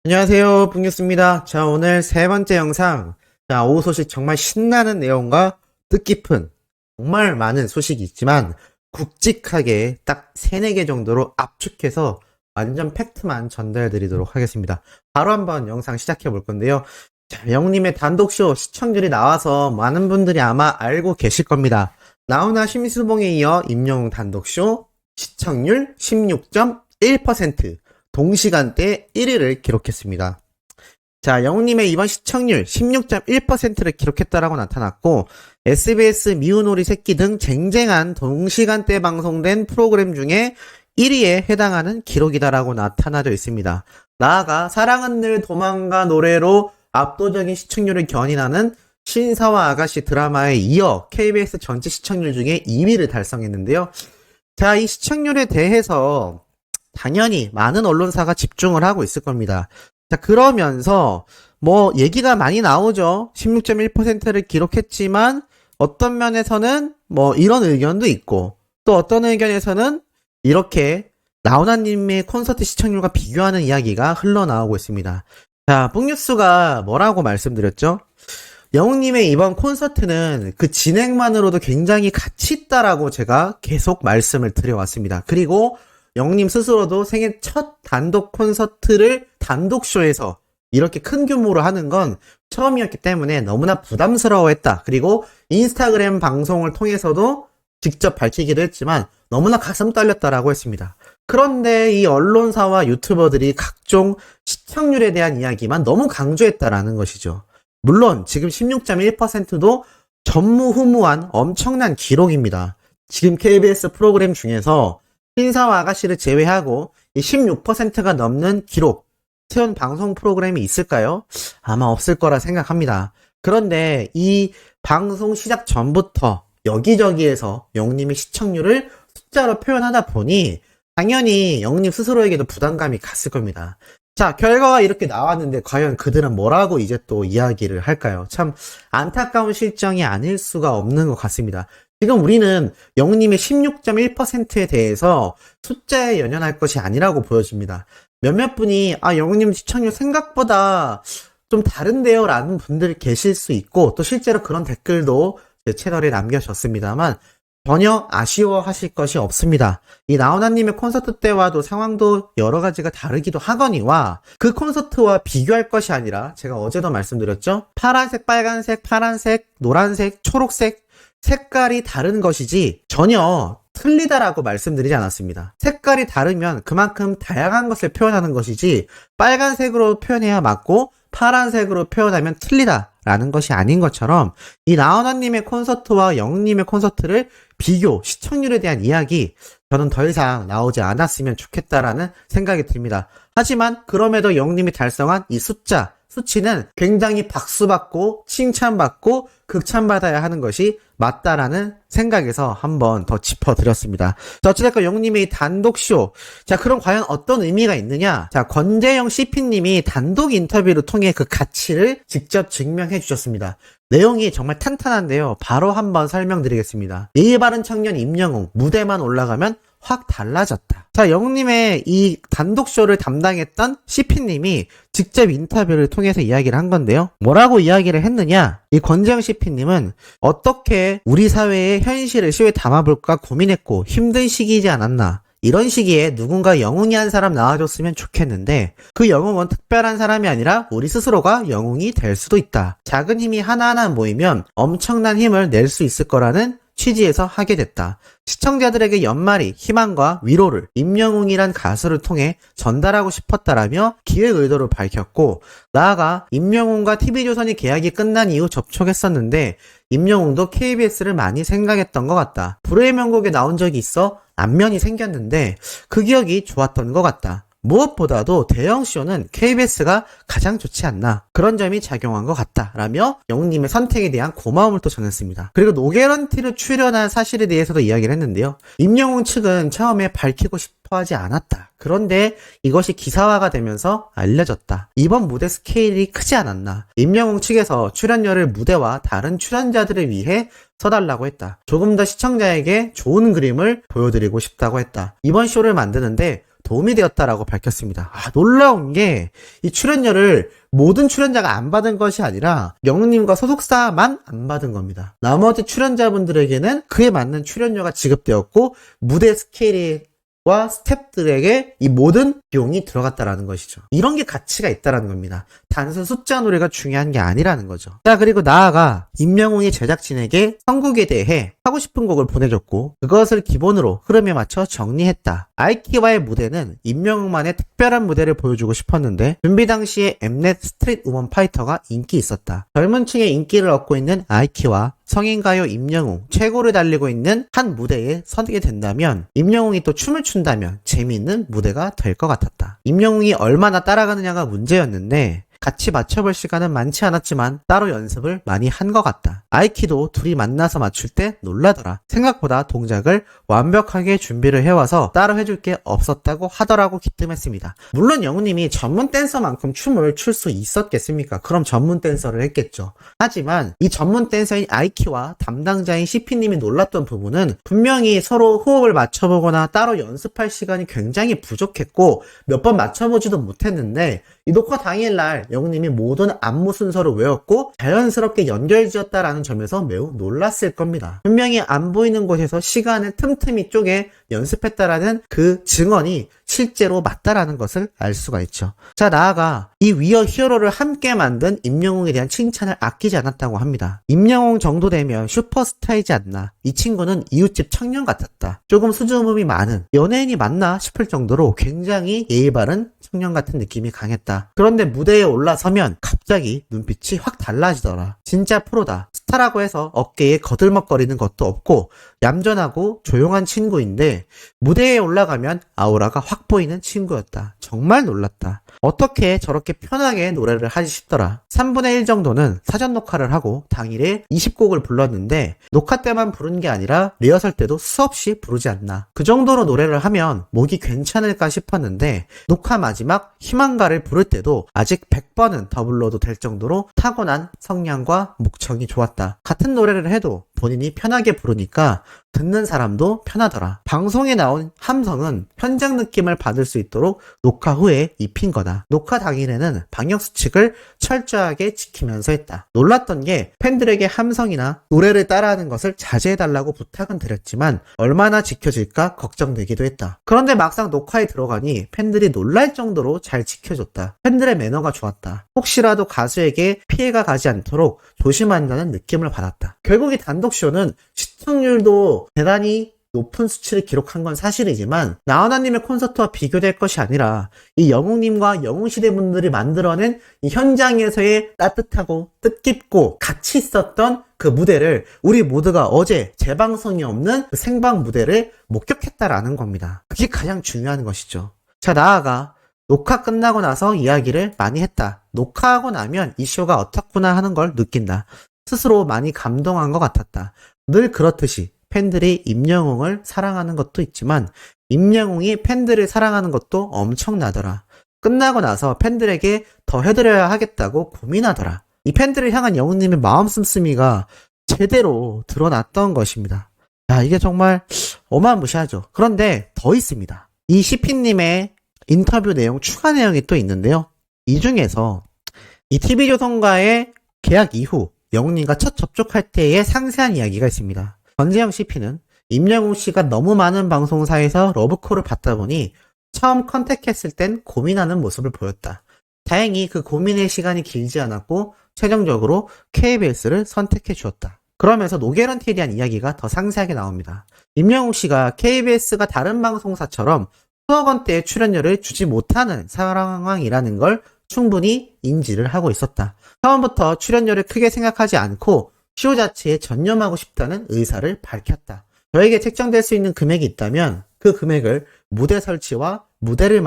안녕하세요, 붕뉴스입니다. 자, 오늘 세 번째 영상. 자, 오후 소식 정말 신나는 내용과 뜻깊은 정말 많은 소식이 있지만 굵직하게 딱 3, 4개 정도로 압축해서 완전 팩트만 전달드리도록 하겠습니다. 바로 한번 영상 시작해 볼 건데요. 자, 영님의 단독쇼 시청률이 나와서 많은 분들이 아마 알고 계실 겁니다. 나훈아 심수봉에 이어 임영웅 단독쇼 시청률 16.1%. 동시간대 1위를 기록했습니다. 자, 영웅님의 이번 시청률 16.1%를 기록했다라고 나타났고 SBS 미운오리 새끼 등 쟁쟁한 동시간대 방송된 프로그램 중에 1위에 해당하는 기록이다라고 나타나져 있습니다. 나아가 사랑은 늘 도망가 노래로 압도적인 시청률을 견인하는 신사와 아가씨 드라마에 이어 KBS 전체 시청률 중에 2위를 달성했는데요. 자, 이 시청률에 대해서 당연히 많은 언론사가 집중을 하고 있을 겁니다. 자, 그러면서 얘기가 많이 나오죠. 16.1%를 기록했지만 어떤 면에서는 이런 의견도 있고 또 어떤 의견에서는 이렇게 나훈아님의 콘서트 시청률과 비교하는 이야기가 흘러나오고 있습니다. 자, 뿡뉴스가 뭐라고 말씀드렸죠? 영웅님의 이번 콘서트는 그 진행만으로도 굉장히 가치 있다라고 제가 계속 말씀을 드려왔습니다. 그리고 영웅님 스스로도 생애 첫 단독 콘서트를 단독쇼에서 이렇게 큰 규모로 하는 건 처음이었기 때문에 너무나 부담스러워했다. 그리고 인스타그램 방송을 통해서도 직접 밝히기도 했지만 너무나 가슴 떨렸다라고 했습니다. 그런데 이 언론사와 유튜버들이 각종 시청률에 대한 이야기만 너무 강조했다라는 것이죠. 물론 지금 16.1%도 전무후무한 엄청난 기록입니다. 지금 KBS 프로그램 중에서 신사와 아가씨를 제외하고 이 16%가 넘는 기록 세운 방송 프로그램이 있을까요? 아마 없을 거라 생각합니다. 그런데 이 방송 시작 전부터 여기저기에서 영웅님의 시청률을 숫자로 표현하다 보니 당연히 영웅님 스스로에게도 부담감이 갔을 겁니다. 자, 결과가 이렇게 나왔는데 과연 그들은 뭐라고 이제 또 이야기를 할까요? 참 안타까운 실정이 아닐 수가 없는 것 같습니다. 지금 우리는 영웅님의 16.1%에 대해서 숫자에 연연할 것이 아니라고 보여집니다. 몇몇 분이 영웅님 시청률 생각보다 좀 다른데요 라는 분들 계실 수 있고 또 실제로 그런 댓글도 제 채널에 남겨졌습니다만 전혀 아쉬워하실 것이 없습니다. 이 나훈아님의 콘서트 때와도 상황도 여러 가지가 다르기도 하거니와 그 콘서트와 비교할 것이 아니라 제가 어제도 말씀드렸죠. 파란색, 빨간색, 파란색, 노란색, 초록색 색깔이 다른 것이지 전혀 틀리다라고 말씀드리지 않았습니다. 색깔이 다르면 그만큼 다양한 것을 표현하는 것이지 빨간색으로 표현해야 맞고 파란색으로 표현하면 틀리다라는 것이 아닌 것처럼 이 나훈아님의 콘서트와 영웅님의 콘서트를 비교, 시청률에 대한 이야기 저는 더 이상 나오지 않았으면 좋겠다라는 생각이 듭니다. 하지만 그럼에도 영웅님이 달성한 이 수치는 굉장히 박수받고 칭찬받고 극찬받아야 하는 것이 맞다라는 생각에서 한번 더 짚어드렸습니다. 자, 어찌됐건 영웅님의 단독쇼. 자, 그럼 과연 어떤 의미가 있느냐? 자, 권재영 CP님이 단독 인터뷰를 통해 그 가치를 직접 증명해 주셨습니다. 내용이 정말 탄탄한데요. 바로 한번 설명드리겠습니다. 예의 바른 청년 임영웅, 무대만 올라가면 확 달라졌다. 자, 영웅님의 이 단독쇼를 담당했던 CP님이 직접 인터뷰를 통해서 이야기를 한 건데요. 뭐라고 이야기를 했느냐? 이 권재영 CP님은 어떻게 우리 사회의 현실을 쇼에 담아볼까 고민했고 힘든 시기이지 않았나. 이런 시기에 누군가 영웅이 한 사람 나와줬으면 좋겠는데 그 영웅은 특별한 사람이 아니라 우리 스스로가 영웅이 될 수도 있다. 작은 힘이 하나하나 모이면 엄청난 힘을 낼 수 있을 거라는 취지에서 하게 됐다. 시청자들에게 연말이 희망과 위로를 임영웅이란 가수를 통해 전달하고 싶었다라며 기획 의도를 밝혔고 나아가 임영웅과 TV조선이 계약이 끝난 이후 접촉했었는데 임영웅도 KBS를 많이 생각했던 것 같다. 불후의 명곡에 나온 적이 있어 안면이 생겼는데 그 기억이 좋았던 것 같다. 무엇보다도 대형쇼는 KBS가 가장 좋지 않나 그런 점이 작용한 것 같다 라며 영웅님의 선택에 대한 고마움을 또 전했습니다. 그리고 노게런티로 출연한 사실에 대해서도 이야기를 했는데요. 임영웅 측은 처음에 밝히고 싶어하지 않았다. 그런데 이것이 기사화가 되면서 알려졌다. 이번 무대 스케일이 크지 않았나. 임영웅 측에서 출연료를 무대와 다른 출연자들을 위해 써달라고 했다. 조금 더 시청자에게 좋은 그림을 보여드리고 싶다고 했다. 이번 쇼를 만드는데 도움이 되었다라고 밝혔습니다. 놀라운 게 이 출연료를 모든 출연자가 안 받은 것이 아니라 영웅님과 소속사만 안 받은 겁니다. 나머지 출연자분들에게는 그에 맞는 출연료가 지급되었고 무대 스케일이 와 스태프들에게 이 모든 비용이 들어갔다라는 것이죠. 이런 게 가치가 있다라는 겁니다. 단순 숫자 노래가 중요한 게 아니라는 거죠. 자, 그리고 나아가 임영웅이 제작진에게 선곡에 대해 하고 싶은 곡을 보내줬고 그것을 기본으로 흐름에 맞춰 정리했다. 아이키와의 무대는 임영웅만의 특별한 무대를 보여주고 싶었는데 준비 당시에 엠넷 스트릿 우먼 파이터가 인기 있었다. 젊은 층의 인기를 얻고 있는 아이키와 성인가요 임영웅 최고를 달리고 있는 한 무대에 서게 된다면 임영웅이 또 춤을 춘다면 재미있는 무대가 될 것 같았다. 임영웅이 얼마나 따라가느냐가 문제였는데 같이 맞춰볼 시간은 많지 않았지만 따로 연습을 많이 한 것 같다. 아이키도 둘이 만나서 맞출 때 놀라더라. 생각보다 동작을 완벽하게 준비를 해와서 따로 해줄 게 없었다고 하더라고 기뜸했습니다. 물론 영우님이 전문 댄서만큼 춤을 출 수 있었겠습니까? 그럼 전문 댄서를 했겠죠. 하지만 이 전문 댄서인 아이키와 담당자인 CP님이 놀랐던 부분은 분명히 서로 호흡을 맞춰보거나 따로 연습할 시간이 굉장히 부족했고 몇 번 맞춰보지도 못했는데 이 녹화 당일날 영웅님이 모든 안무 순서를 외웠고 자연스럽게 연결지었다라는 점에서 매우 놀랐을 겁니다. 분명히 안 보이는 곳에서 시간을 틈틈이 쪼개 연습했다라는 그 증언이 실제로 맞다라는 것을 알 수가 있죠. 자, 나아가 이 위어 히어로를 함께 만든 임영웅에 대한 칭찬을 아끼지 않았다고 합니다. 임영웅 정도 되면 슈퍼스타이지 않나. 이 친구는 이웃집 청년 같았다. 조금 수줍음이 많은 연예인이 맞나 싶을 정도로 굉장히 예의 바른 청년 같은 느낌이 강했다. 그런데 무대에 올라서면 갑자기 눈빛이 확 달라지더라. 진짜 프로다. 스타라고 해서 어깨에 거들먹거리는 것도 없고 얌전하고 조용한 친구인데 무대에 올라가면 아우라가 확 보이는 친구였다. 정말 놀랐다. 어떻게 저렇게 편하게 노래를 하지 싶더라. 3분의 1 정도는 사전 녹화를 하고 당일에 20곡을 불렀는데 녹화 때만 부른 게 아니라 리허설 때도 수없이 부르지 않나. 그 정도로 노래를 하면 목이 괜찮을까 싶었는데 녹화 마지막 희망가를 부를 때도 아직 100번은 더 불러도 될 정도로 타고난 성량과 목청이 좋았다. 같은 노래를 해도 본인이 편하게 부르니까 듣는 사람도 편하더라. 방송에 나온 함성은 현장 느낌을 받을 수 있도록 녹화 후에 입힌 거다. 녹화 당일에는 방역수칙을 철저하게 지키면서 했다. 놀랐던 게 팬들에게 함성이나 노래를 따라하는 것을 자제해달라고 부탁은 드렸지만 얼마나 지켜질까 걱정되기도 했다. 그런데 막상 녹화에 들어가니 팬들이 놀랄 정도로 잘 지켜줬다. 팬들의 매너가 좋았다. 혹시라도 가수에게 피해가 가지 않도록 조심한다는 느낌을 받았다. 결국 이 단독쇼는 시청률도 대단히 높은 수치를 기록한 건 사실이지만 나훈아님의 콘서트와 비교될 것이 아니라 이 영웅님과 영웅시대 분들이 만들어낸 이 현장에서의 따뜻하고 뜻깊고 같이 있었던 그 무대를 우리 모두가 어제 재방송이 없는 그 생방 무대를 목격했다라는 겁니다. 그게 가장 중요한 것이죠. 자, 나아가 녹화 끝나고 나서 이야기를 많이 했다. 녹화하고 나면 이 쇼가 어떻구나 하는 걸 느낀다. 스스로 많이 감동한 것 같았다. 늘 그렇듯이 팬들이 임영웅을 사랑하는 것도 있지만 임영웅이 팬들을 사랑하는 것도 엄청나더라. 끝나고 나서 팬들에게 더 해드려야 하겠다고 고민하더라. 이 팬들을 향한 영웅님의 마음 씀씀이가 제대로 드러났던 것입니다. 야, 이게 정말 어마무시하죠. 그런데 더 있습니다. 이 CP님의 인터뷰 내용, 추가 내용이 또 있는데요. 이 중에서 이 TV조선과의 계약 이후 영웅님과 첫 접촉할 때의 상세한 이야기가 있습니다. 권재영 CP는 임영웅 씨가 너무 많은 방송사에서 러브콜을 받다 보니 처음 컨택했을 땐 고민하는 모습을 보였다. 다행히 그 고민의 시간이 길지 않았고 최종적으로 KBS를 선택해 주었다. 그러면서 노게런티에 대한 이야기가 더 상세하게 나옵니다. 임영웅 씨가 KBS가 다른 방송사처럼 수억 원대의 출연료를 주지 못하는 상황이라는 걸 충분히 인지를 하고 있었다. 처음부터 출연료를 크게 생각하지 않고 쇼 자체에 전념하고 싶다는 의사를 밝혔다. 저에게 책정될 수 있는 금액이 있다면 그 금액을 무대 설치와 무대를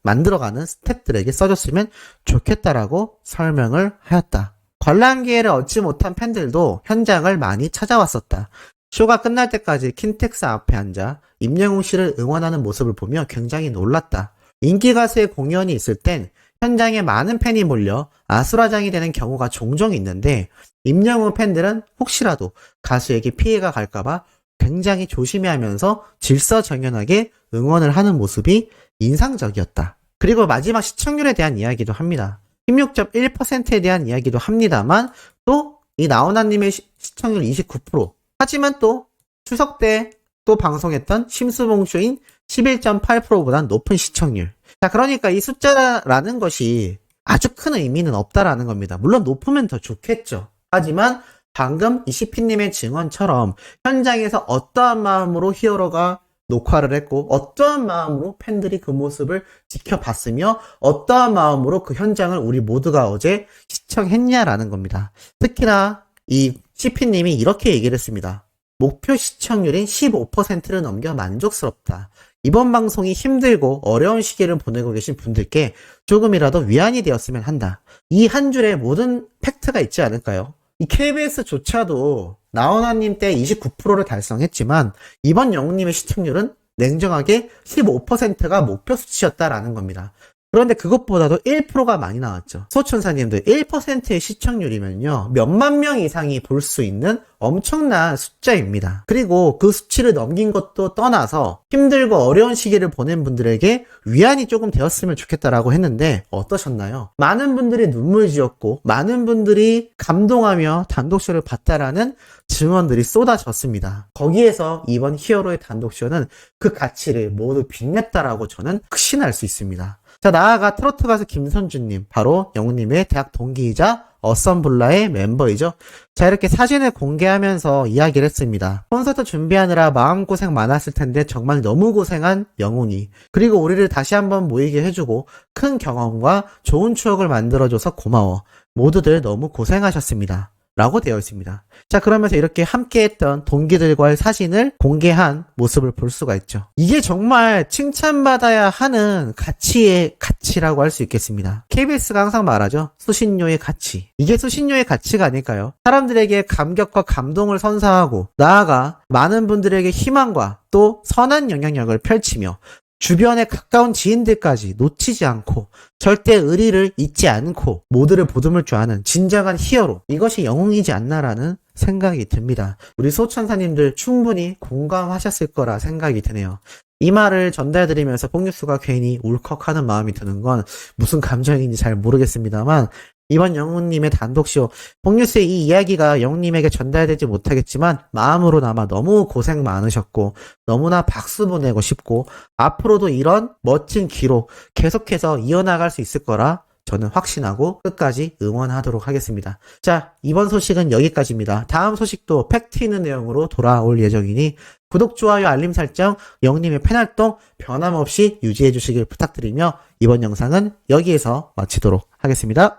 만들어가는 스태프들에게 써줬으면 좋겠다라고 설명을 하였다. 관람 기회를 얻지 못한 팬들도 현장을 많이 찾아왔었다. 쇼가 끝날 때까지 킨텍스 앞에 앉아 임영웅 씨를 응원하는 모습을 보며 굉장히 놀랐다. 인기 가수의 공연이 있을 땐 현장에 많은 팬이 몰려 아수라장이 되는 경우가 종종 있는데 임영웅 팬들은 혹시라도 가수에게 피해가 갈까봐 굉장히 조심해하면서 질서정연하게 응원을 하는 모습이 인상적이었다. 그리고 마지막 시청률에 대한 이야기도 합니다. 16.1%에 대한 이야기도 합니다만 또 이 나훈아님의 시청률 29%. 하지만 또 추석 때 또 방송했던 심수봉쇼인 11.8%보단 높은 시청률. 자, 그러니까 이 숫자라는 것이 아주 큰 의미는 없다라는 겁니다. 물론 높으면 더 좋겠죠. 하지만 방금 이 CP님의 증언처럼 현장에서 어떠한 마음으로 히어로가 녹화를 했고 어떠한 마음으로 팬들이 그 모습을 지켜봤으며 어떠한 마음으로 그 현장을 우리 모두가 어제 시청했냐라는 겁니다. 특히나 이 CP님이 이렇게 얘기를 했습니다. 목표 시청률인 15%를 넘겨 만족스럽다. 이번 방송이 힘들고 어려운 시기를 보내고 계신 분들께 조금이라도 위안이 되었으면 한다. 이 한 줄에 모든 팩트가 있지 않을까요? 이 KBS조차도 나훈아님 때 29%를 달성했지만 이번 영웅님의 시청률은 냉정하게 15%가 목표 수치였다라는 겁니다. 그런데 그것보다도 1%가 많이 나왔죠. 소천사님들 1%의 시청률이면요 몇만 명 이상이 볼 수 있는 엄청난 숫자입니다. 그리고 그 수치를 넘긴 것도 떠나서 힘들고 어려운 시기를 보낸 분들에게 위안이 조금 되었으면 좋겠다라고 했는데 어떠셨나요? 많은 분들이 눈물 지었고 많은 분들이 감동하며 단독쇼를 봤다라는 증언들이 쏟아졌습니다. 거기에서 이번 히어로의 단독쇼는 그 가치를 모두 빛냈다라고 저는 확신할 수 있습니다. 자, 나아가 트로트 가수 김선주님, 바로 영웅님의 대학 동기이자 어썸블라의 멤버이죠. 자, 이렇게 사진을 공개하면서 이야기를 했습니다. 콘서트 준비하느라 마음고생 많았을 텐데 정말 너무 고생한 영웅이, 그리고 우리를 다시 한번 모이게 해주고 큰 경험과 좋은 추억을 만들어줘서 고마워. 모두들 너무 고생하셨습니다. 라고 되어 있습니다. 자, 그러면서 이렇게 함께했던 동기들과의 사진을 공개한 모습을 볼 수가 있죠. 이게 정말 칭찬받아야 하는 가치의 가치라고 할 수 있겠습니다. KBS가 항상 말하죠. 수신료의 가치. 이게 수신료의 가치가 아닐까요? 사람들에게 감격과 감동을 선사하고 나아가 많은 분들에게 희망과 또 선한 영향력을 펼치며 주변에 가까운 지인들까지 놓치지 않고 절대 의리를 잊지 않고 모두를 보듬을 줄 아는 진정한 히어로, 이것이 영웅이지 않나라는 생각이 듭니다. 우리 소천사님들 충분히 공감하셨을 거라 생각이 드네요. 이 말을 전달드리면서 폭뉴스가 괜히 울컥하는 마음이 드는 건 무슨 감정인지 잘 모르겠습니다만, 이번 영웅님의 단독쇼, 폭뉴스의 이 이야기가 영웅님에게 전달되지 못하겠지만 마음으로나마 너무 고생 많으셨고 너무나 박수 보내고 싶고 앞으로도 이런 멋진 기록 계속해서 이어나갈 수 있을 거라 저는 확신하고 끝까지 응원하도록 하겠습니다. 자, 이번 소식은 여기까지입니다. 다음 소식도 팩트 있는 내용으로 돌아올 예정이니 구독, 좋아요, 알림 설정, 영웅님의 팬활동 변함없이 유지해 주시길 부탁드리며 이번 영상은 여기에서 마치도록 하겠습니다.